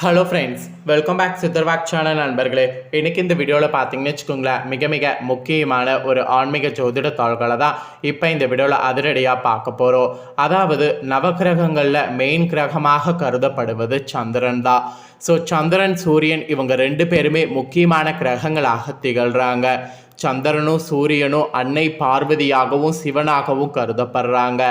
Hello friends, welcome back சித்தர்வாக் channel நண்பர்களே. இன்றைக்கி இந்த வீடியோவில் பார்த்தீங்கன்னு வச்சுக்கோங்களேன், மிக முக்கியமான ஒரு ஆன்மீக ஜோதிட தாள்களை தான் இப்போ இந்த வீடியோவில் அதிரடியாக பார்க்க போகிறோம். அதாவது நவகிரகங்களில் மெயின் கிரகமாக கருதப்படுவது சந்திரன் தான். ஸோ சந்திரன் சூரியன் இவங்க ரெண்டு பேருமே முக்கியமான கிரகங்களாக திகழ்கிறாங்க. சந்திரனும் சூரியனும் அன்னை பார்வதியாகவும் சிவனாகவும் கருதப்படுறாங்க.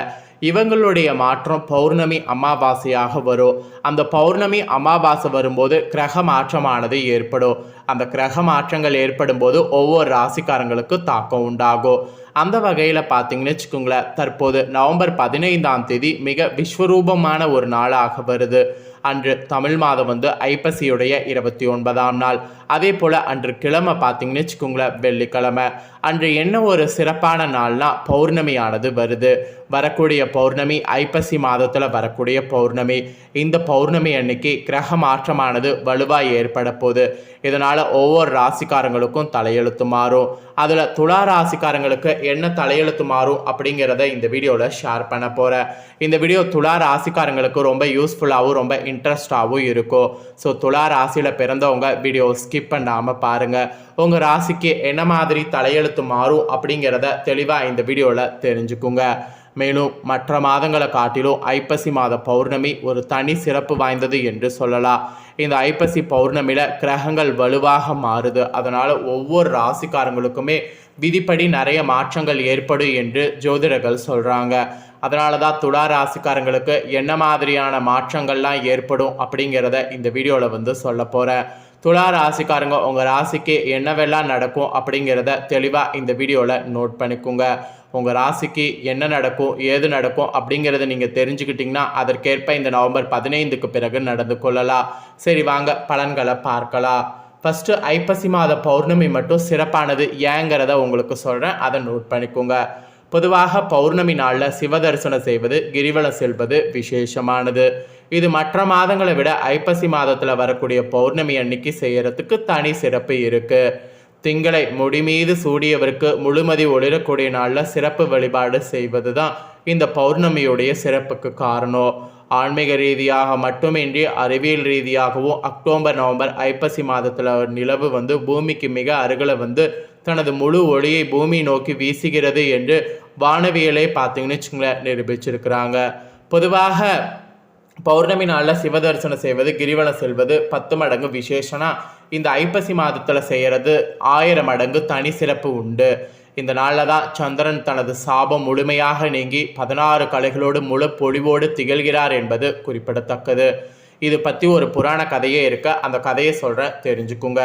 இவங்களுடைய மாற்றம் பௌர்ணமி அமாவாசையாக வரும். அந்த பௌர்ணமி அமாவாசை வரும்போது கிரக மாற்றமானது ஏற்படும். அந்த கிரக மாற்றங்கள் ஏற்படும் போது ஒவ்வொரு ராசிக்காரங்களுக்கு தாக்கம் உண்டாகும். அந்த வகையில் பார்த்தீங்கன்னு வச்சுக்கோங்களேன், தற்போது நவம்பர் 15ஆம் தேதி மிக விஸ்வரூபமான ஒரு நாளாக வருது. அன்று தமிழ் மாதம் ஐப்பசியுடைய 29ஆம் நாள். அதே போல் அன்று கிழமை பார்த்தீங்கன்னு வச்சுக்கோங்களேன், வெள்ளிக்கிழமை. அன்று என்ன ஒரு சிறப்பான நாள்னா பௌர்ணமியானது வருது. வரக்கூடிய பௌர்ணமி ஐப்பசி மாதத்தில் வரக்கூடிய பௌர்ணமி. இந்த பௌர்ணமி அன்னைக்கு கிரக மாற்றமானது வலுவாக ஏற்பட போகுது. இதனால் ஒவ்வொரு ராசிக்காரங்களுக்கும் தலையெழுத்து மாறும். அதில் துலா ராசிக்காரங்களுக்கு என்ன தலையெழுத்து மாறும் அப்படிங்கிறத இந்த வீடியோவில் ஷேர் பண்ண போகிறேன். இந்த வீடியோ துலா ராசிக்காரங்களுக்கு ரொம்ப யூஸ்ஃபுல்லாகவும் ரொம்ப இன்ட்ரெஸ்டாகவும் இருக்கும். ஸோ துலா ராசியில் பிறந்தவங்க வீடியோ ஸ்கிப் பண்ணாமல் பாருங்கள். உங்கள் ராசிக்கு என்ன மாதிரி தலையெழுத்து மாறும் அப்படிங்கிறத தெளிவாக இந்த வீடியோவில் தெரிஞ்சுக்குங்க. மேலும் மற்ற மாதங்களை காட்டிலும் ஐப்பசி மாத பௌர்ணமி ஒரு தனி சிறப்பு வாய்ந்தது என்று சொல்லலாம். இந்த ஐப்பசி பௌர்ணமியில் கிரகங்கள் வலுவாக மாறுது. அதனால் ஒவ்வொரு ராசிக்காரங்களுக்குமே விதிப்படி நிறைய மாற்றங்கள் ஏற்படும் என்று ஜோதிடர்கள் சொல்கிறாங்க. அதனால தான் துலா ராசிக்காரங்களுக்கு என்ன மாதிரியான மாற்றங்கள்லாம் ஏற்படும் அப்படிங்கிறத இந்த வீடியோவில் சொல்ல போகிறேன். துலா ராசிக்காரங்க உங்கள் ராசிக்கு என்னவெல்லாம் நடக்கும் அப்படிங்கிறத தெளிவாக இந்த வீடியோவில் நோட் பண்ணிக்கோங்க. உங்கள் ராசிக்கு என்ன நடக்கும் ஏது நடக்கும் அப்படிங்கிறத நீங்கள் தெரிஞ்சுக்கிட்டிங்கன்னா அதற்கேற்ப இந்த நவம்பர் 15க்கு பிறகு நடந்து கொள்ளலாம். சரி, வாங்க பலன்களை பார்க்கலாம். ஃபஸ்ட்டு ஐப்பசி மாத பௌர்ணமி மட்டும் சிறப்பானது ஏங்கிறத உங்களுக்கு சொல்கிறேன், அதை நோட் பண்ணிக்கோங்க. பொதுவாக பௌர்ணமி நாளில் சிவ தரிசனம் செய்வது, கிரிவலம் செல்வது விசேஷமானது. இது மற்ற மாதங்களை விட ஐப்பசி மாதத்தில் வரக்கூடிய பௌர்ணமி அன்னைக்கு செய்யறதுக்கு தனி சிறப்பு இருக்குது. திங்களை முடிமீது சூடியவருக்கு முழுமதி ஒளிரக்கூடிய நாளில் சிறப்பு வழிபாடு செய்வது தான் இந்த பௌர்ணமியுடைய சிறப்புக்கு காரணம். ஆன்மீக ரீதியாக மட்டுமின்றி அறிவியல் ரீதியாகவும் அக்டோபர் நவம்பர் ஐப்பசி மாதத்தில் நிலவு பூமிக்கு மிக அருகில் தனது முழு ஒளியை பூமி நோக்கி வீசுகிறது என்று வானவியலை பார்த்தீங்கன்னு வச்சுங்களேன் நிரூபிச்சிருக்கிறாங்க. பொதுவாக பௌர்ணமி நாளில் சிவ தரிசனம் செய்வது, கிரிவலம் செல்வது 10 மடங்கு விசேஷனா இந்த ஐப்பசி மாதத்தில் செய்கிறது 1000 மடங்கு தனி சிறப்பு உண்டு. இந்த நாளில் தான் சந்திரன் தனது சாபம் முழுமையாக நீங்கி 16 கலைகளோடு முழு பொழிவோடு திகழ்கிறார் என்பது குறிப்பிடத்தக்கது. இது பற்றி ஒரு புராண கதையே இருக்க, அந்த கதையை சொல்கிறேன், தெரிஞ்சுக்குங்க.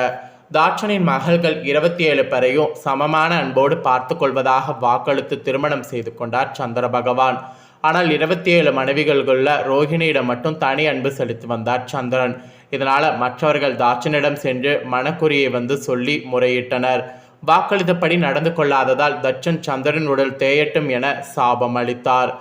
தாட்சனின் மகள்கள் 27 பேரையும் சமமான அன்போடு பார்த்து கொள்வதாக வாக்களித்து திருமணம் செய்து கொண்டார் சந்திர பகவான். ஆனால் 27 மனைவிகளுக்குள்ள ரோஹிணியிடம் மட்டும் தனி அன்பு செலுத்தி வந்தார் சந்திரன். இதனால் மற்றவர்கள் தாட்சனிடம் சென்று மனக்குறியை சொல்லி முறையிட்டனர். வாக்களித்தபடி நடந்து கொள்ளாததால் தட்சன் சந்திரன் உடல் தேயட்டும் என சாபம் அளித்தார்.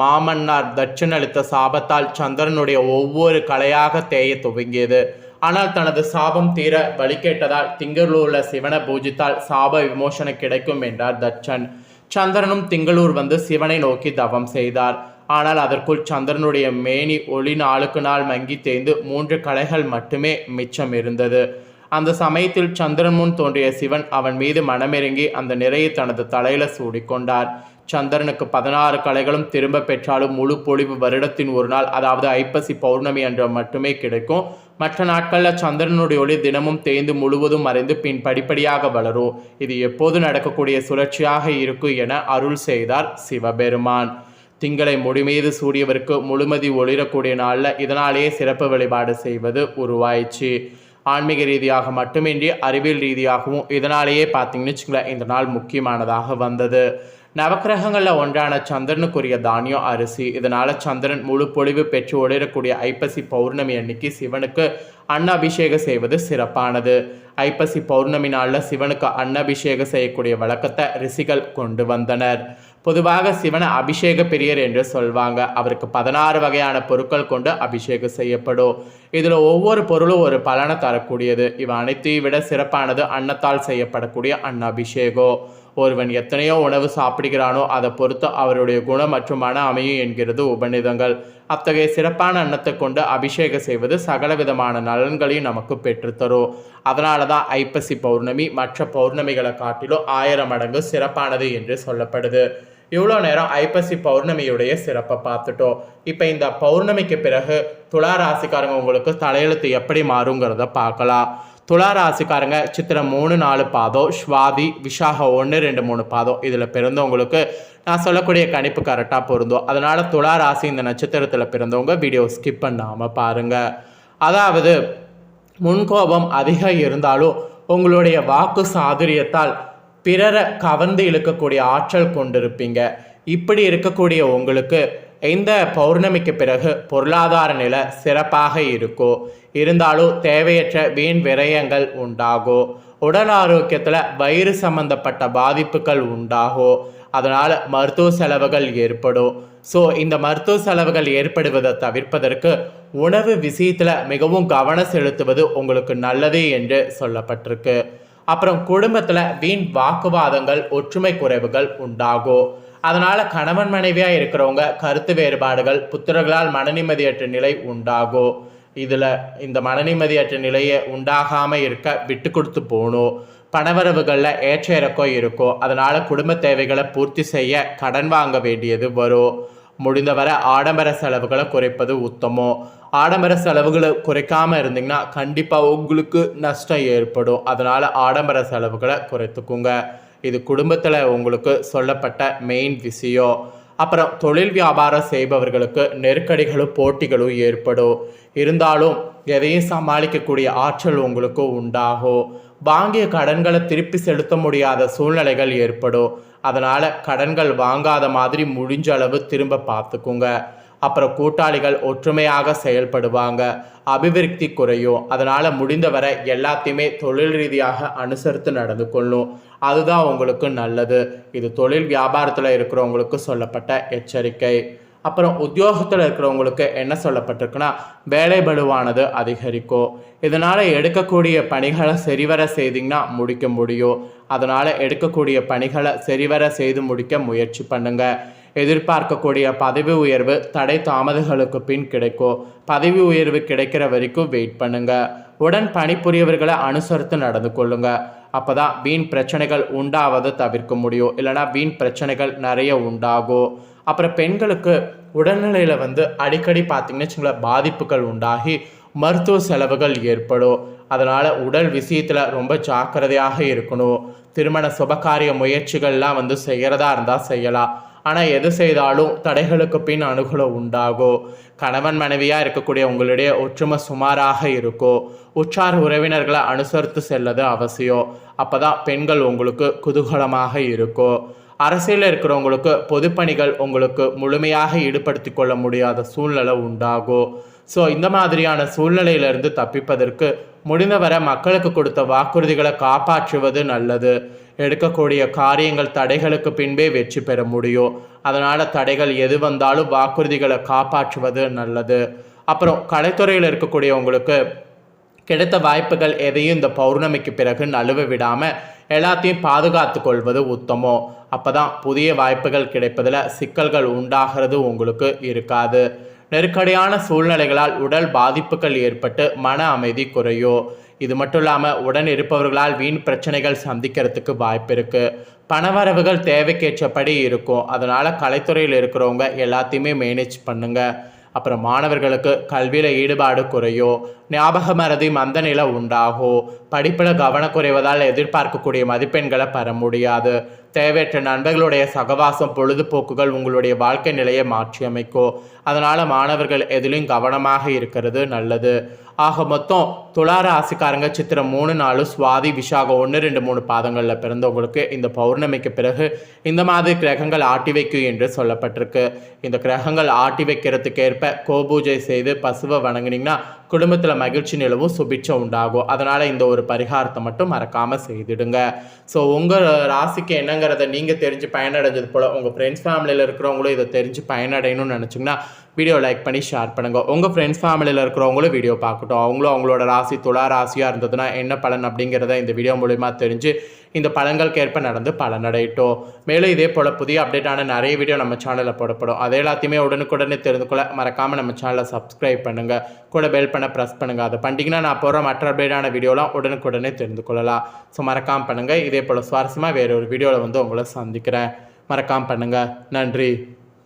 மாமன்னார் தட்சன் அளித்த சாபத்தால் சந்திரனுடைய ஒவ்வொரு கலையாக தேய துவங்கியது. ஆனால் தனது சாபம் தீர வழி கேட்டதால் திங்களூர்ல சிவனை பூஜித்தால் சாப விமோசனம் கிடைக்கும் என்றார் தட்சன். சந்திரனும் திங்களூர் சிவனை நோக்கி தவம் செய்தார். ஆனால் அதற்குள் சந்திரனுடைய மேனி ஒளி நாளுக்கு நாள் மங்கி தேய்ந்து 3 கலைகள் மட்டுமே மிச்சம் இருந்தது. அந்த சமயத்தில் சந்திரன் முன் தோன்றிய சிவன் அவன் மீது மனமிறங்கி அந்த நிறையை தனது தலையில சூடிக்கொண்டார். சந்திரனுக்கு 16 கலைகளும் திரும்ப பெற்றாலும் முழு பொழிவு வருடத்தின் ஒரு நாள், அதாவது ஐப்பசி பௌர்ணமி அன்று மட்டுமே கிடைக்கும். மற்ற நாட்களில் சந்திரனுடைய ஒளி தினமும் தேய்ந்து முழுவதும் மறைந்து பின் படிப்படியாக வளரும். இது எப்போது நடக்கக்கூடிய சுழற்சியாக இருக்கும் என அருள் செய்தார் சிவபெருமான். திங்களை முடிமீது சூடியவருக்கு முழுமதி ஒளிரக்கூடிய நாளில் இதனாலேயே சிறப்பு வழிபாடு செய்வது உருவாயிச்சு. ஆன்மீக ரீதியாக மட்டுமின்றி அறிவியல் ரீதியாகவும் இதனாலேயே பார்த்தீங்கன்னு வச்சுங்களேன் இந்த நாள் முக்கியமானதாக வந்தது. நவக்கிரகங்களில் ஒன்றான சந்திரனுக்குரிய தானியம் அரிசி. இதனால் சந்திரன் முழு பொழிவு பெற்று ஒளிரக்கூடிய ஐப்பசி பௌர்ணமி அன்னைக்கு சிவனுக்கு அன்னாபிஷேகம் செய்வது சிறப்பானது. ஐப்பசி பௌர்ணமி நாளில் சிவனுக்கு அன்னாபிஷேகம் செய்யக்கூடிய வழக்கத்தை ரிஷிகள் கொண்டு வந்தனர். பொதுவாக சிவனை அபிஷேக பிரியர் என்று சொல்வாங்க. அவருக்கு 16 வகையான பொருட்கள் கொண்டு அபிஷேகம் செய்யப்படும். இதில் ஒவ்வொரு பொருளும் ஒரு பலனை தரக்கூடியது. இவை அனைத்தையும் விட சிறப்பானது அன்னத்தால் செய்யப்படக்கூடிய அன்னாபிஷேகம். ஒருவன் எத்தனையோ உணவு சாப்பிடுகிறானோ அதை பொறுத்து அவருடைய குணம் மற்றும் மன அமையும் என்கிறது உபநிதங்கள். அத்தகைய சிறப்பான அன்னத்தை கொண்டு அபிஷேகம் செய்வது சகலவிதமான நலன்களையும் நமக்கு பெற்றுத்தரும். அதனால தான் ஐப்பசி பௌர்ணமி மற்ற பௌர்ணமிகளை காட்டிலும் 1000 மடங்கு சிறப்பானது என்று சொல்லப்படுது. இவ்வளோ நேரம் ஐப்பசி பௌர்ணமியுடைய சிறப்பை பார்த்துட்டோம். இப்போ இந்த பௌர்ணமிக்கு பிறகு துலா ராசிக்காரங்க உங்களுக்கு தலையெழுத்து எப்படி மாறுங்கிறத பார்க்கலாம். துலா ராசிக்காரங்க சித்திரை 3, 4 பாதம், ஸ்வாதி, விசாகம் 1, 2, 3 பாதம் இதில் பிறந்தவங்களுக்கு நான் சொல்லக்கூடிய கணிப்பு கரெக்டாக பொருந்தும். அதனால் துலா ராசி இந்த நட்சத்திரத்தில் பிறந்தவங்க வீடியோ ஸ்கிப் பண்ணாமல் பாருங்கள். அதாவது முன்கோபம் அதிகம் இருந்தாலும் உங்களுடைய வாக்கு சாதுரியத்தால் பிறரை கவர்ந்து இழுக்கக்கூடிய ஆற்றல் கொண்டிருப்பீங்க. இப்படி இருக்கக்கூடிய உங்களுக்கு இந்த பௌர்ணமிக்கு பிறகு பொருளாதார நிலை சிறப்பாக இருக்கும். இருந்தாலும் தேவையற்ற வீண் விரயங்கள் உண்டாகும். உடல் ஆரோக்கியத்தில் வயிறு சம்பந்தப்பட்ட பாதிப்புகள் உண்டாகும். அதனால் மருத்துவ செலவுகள் ஏற்படும். ஸோ இந்த மருத்துவ செலவுகள் ஏற்படுவதை தவிர்ப்பதற்கு உணவு விஷயத்தில் மிகவும் கவனம் செலுத்துவது உங்களுக்கு நல்லது என்று சொல்லப்பட்டிருக்கு. அப்புறம் குடும்பத்தில் வீண் வாக்குவாதங்கள், ஒற்றுமை குறைவுகள் உண்டாகும். அதனால் கணவன் மனைவியாக இருக்கிறவங்க கருத்து வேறுபாடுகள், புத்திரர்களால் மனநிம்மதியற்ற நிலை உண்டாகும். இதில் இந்த மனநிம்மதியற்ற நிலையை உண்டாகாமல் இருக்க விட்டு கொடுத்து போகணும். பணவரவுகளில் ஏற்ற இறக்கம் இருக்கும். அதனால் குடும்ப தேவைகளை பூர்த்தி செய்ய கடன் வாங்க வேண்டியது வரும். முடிந்தவரை ஆடம்பர செலவுகளை குறைப்பது உத்தமம். ஆடம்பர செலவுகளை குறைக்காமல் இருந்தீங்கன்னா கண்டிப்பாக உங்களுக்கு நஷ்டம் ஏற்படும். அதனால் ஆடம்பர செலவுகளை குறைத்துக்குங்க. இது குடும்பத்தில் உங்களுக்கு சொல்லப்பட்ட மெயின் விஷயம். அப்புறம் தொழில் வியாபாரம் செய்பவர்களுக்கு நெருக்கடிகளும் போட்டிகளும் ஏற்படும். இருந்தாலும் எதையும் சமாளிக்கக்கூடிய ஆற்றல் உங்களுக்கு உண்டாகும். வாங்கிய கடன்களை திருப்பி செலுத்த முடியாத சூழ்நிலைகள் ஏற்படும். அதனால் கடன்கள் வாங்காத மாதிரி முடிஞ்ச அளவு திரும்ப பார்த்துக்குங்க. அப்புறம் கூட்டாளிகள் ஒற்றுமையாக செயல்படுவாங்க. அபிவிருத்தி குறையும். அதனால் முடிந்தவரை எல்லாத்தையுமே தொழில் ரீதியாக அனுசரித்து நடந்து கொள்ளும். அதுதான் உங்களுக்கு நல்லது. இது தொழில் வியாபாரத்தில் இருக்கிறவங்களுக்கு சொல்லப்பட்ட எச்சரிக்கை. அப்புறம் உத்தியோகத்தில் இருக்கிறவங்களுக்கு என்ன சொல்லப்பட்டிருக்குன்னா, வேலை பளுவானது அதிகரிக்கும். இதனால் எடுக்கக்கூடிய பணிகளை சரிவர செய்திங்கன்னா முடிக்க முடியும். அதனால் எடுக்கக்கூடிய பணிகளை சரிவர செய்து முடிக்க முயற்சி பண்ணுங்க. எதிர்பார்க்கக்கூடிய பதவி உயர்வு தடை தாமதங்களுக்கு பின் கிடைக்கும். பதவி உயர்வு கிடைக்கிற வரைக்கும் வெயிட் பண்ணுங்க. உடன் பணிபுரியவர்களை அனுசரித்து நடந்து கொள்ளுங்க. அப்போ தான் வீண் பிரச்சனைகள் உண்டாவதை தவிர்க்க முடியும். இல்லைனா வீண் பிரச்சனைகள் நிறைய உண்டாகும். அப்புறம் பெண்களுக்கு உடல்நிலையில் அடிக்கடி பார்த்திங்கன்னு வச்சுங்களேன் பாதிப்புகள் உண்டாகி மருத்துவ செலவுகள் ஏற்படும். அதனால் உடல் விஷயத்தில் ரொம்ப ஜாக்கிரதையாக இருக்கணும். திருமண சுபகாரிய முயற்சிகள்லாம் செய்கிறதா இருந்தால் செய்யலாம். ஆனால் எது செய்தாலும் தடைகளுக்கு பின் அனுகூலம் உண்டாகும். கணவன் மனைவியாக இருக்கக்கூடிய உங்களுடைய ஒற்றுமை சுமாராக இருக்கும். உற்றார் உறவினர்களை அனுசரித்து செல்லது அவசியம். அப்போ தான் பெண்கள் உங்களுக்கு குதூகலமாக இருக்கும். அரசியலில் இருக்கிறவங்களுக்கு பொதுப்பணிகள் உங்களுக்கு முழுமையாக ஈடுபடுத்தி கொள்ள முடியாத சூழ்நிலை உண்டாகும். ஸோ இந்த மாதிரியான சூழ்நிலையிலிருந்து தப்பிப்பதற்கு முடிந்தவரை மக்களுக்கு கொடுத்த வாக்குறுதிகளை காப்பாற்றுவது நல்லது. எடுக்கக்கூடிய காரியங்கள் தடைகளுக்கு பின்பே வெற்றி பெற முடியும். அதனால் தடைகள் எது வந்தாலும் வாக்குறுதிகளை காப்பாற்றுவது நல்லது. அப்புறம் கலைத்துறையில் இருக்கக்கூடியவங்களுக்கு கிடைத்த வாய்ப்புகள் எதையும் இந்த பௌர்ணமிக்கு பிறகு நழுவ விடாமல் எல்லாத்தையும் பாதுகாத்து கொள்வது உத்தமம். அப்போ தான் புதிய வாய்ப்புகள் கிடைப்பதில் சிக்கல்கள் உண்டாகிறது உங்களுக்கு இருக்காது. நெருக்கடியான சூழ்நிலைகளால் உடல் பாதிப்புகள் ஏற்பட்டு மன அமைதி குறையும். இது மட்டும் இல்லாமல் உடன் இருப்பவர்களால் வீண் பிரச்சனைகள் சந்திக்கிறதுக்கு வாய்ப்பு இருக்குது. பணவரவுகள் தேவைக்கேற்றபடி இருக்கும். அதனால் கலைத்துறையில் இருக்கிறவங்க எல்லாத்தையுமே மேனேஜ் பண்ணுங்கள். அப்புறம் மாணவர்களுக்கு கல்வியில் ஈடுபாடு குறையும். ஞாபக மறதி மந்த நிலை உண்டாகும். படிப்பில் கவனக்குறைவதால் எதிர்பார்க்கக்கூடிய மதிப்பெண்களை பெற முடியாது. தேவையற்ற நண்பர்களுடைய சகவாசம் பொழுதுபோக்குகள் உங்களுடைய வாழ்க்கை நிலையை மாற்றியமைக்கும். அதனால் மாணவர்கள் எதிலும் கவனமாக இருக்கிறது நல்லது. ஆக மொத்தம் துலா ராசிக்காரங்க சித்திரை 3, 4, சுவாதி, விசாகம் 1, 2, 3 பாதங்களில் பிறந்தவங்களுக்கு இந்த பௌர்ணமிக்கு பிறகு இந்த மாதிரி கிரகங்கள் ஆட்டி வைக்கும் என்று சொல்லப்பட்டிருக்கு. இந்த கிரகங்கள் ஆட்டி வைக்கிறதுக்கு ஏற்ப கோபூஜை செய்து பசுவை வணங்கினீங்கன்னா குடும்பத்தில் மகிழ்ச்சி நிலவும், சுபிட்சம் உண்டாகும். அதனால் இந்த ஒரு பரிகாரத்தை மட்டும் மறக்காமல் செய்திடுங்க. ஸோ உங்கள் ராசிக்கு என்னங்கிறத நீங்கள் தெரிஞ்சு பயனடைஞ்சது போல் உங்கள் ஃப்ரெண்ட்ஸ் ஃபேமிலியில் இருக்கிறவங்களும் இதை தெரிஞ்சு பயனடையணும்னு நினச்சிங்கன்னா வீடியோ லைக் பண்ணி ஷேர் பண்ணுங்கள். உங்கள் ஃப்ரெண்ட்ஸ் ஃபேமிலியில் இருக்கிறவங்களும் வீடியோ பார்க்கட்டும். அவங்களும் அவங்களோட ராசி துலா ராசியாக இருந்ததுன்னா என்ன பலன் அப்படிங்கிறத இந்த வீடியோ மூலிமா தெரிஞ்சு இந்த பலன்களுக்கு ஏற்ப நடந்து பலனடையட்டும். மேலும் இதே போல் புதிய அப்டேட்டான நிறைய வீடியோ நம்ம சேனலில் போடப்படும். அது எல்லாத்தையுமே உடனுக்குடனே தெரிந்து கொள்ள மறக்காமல் நம்ம சேனலை சப்ஸ்கிரைப் பண்ணுங்கள். கூட பெல் பண்ண ப்ரெஸ் பண்ணுங்கள். அதை பண்ணிட்டீங்கன்னா நான் போடுற மற்ற அப்டேட்டான வீடியோலாம் உடனுக்குடனே தெரிந்து கொள்ளலாம். ஸோ மறக்காமல் பண்ணுங்கள். இதே போல் சுவாரஸ்யமாக வேறு ஒரு வீடியோவில் உங்களை சந்திக்கிறேன். மறக்காமல் பண்ணுங்கள். நன்றி.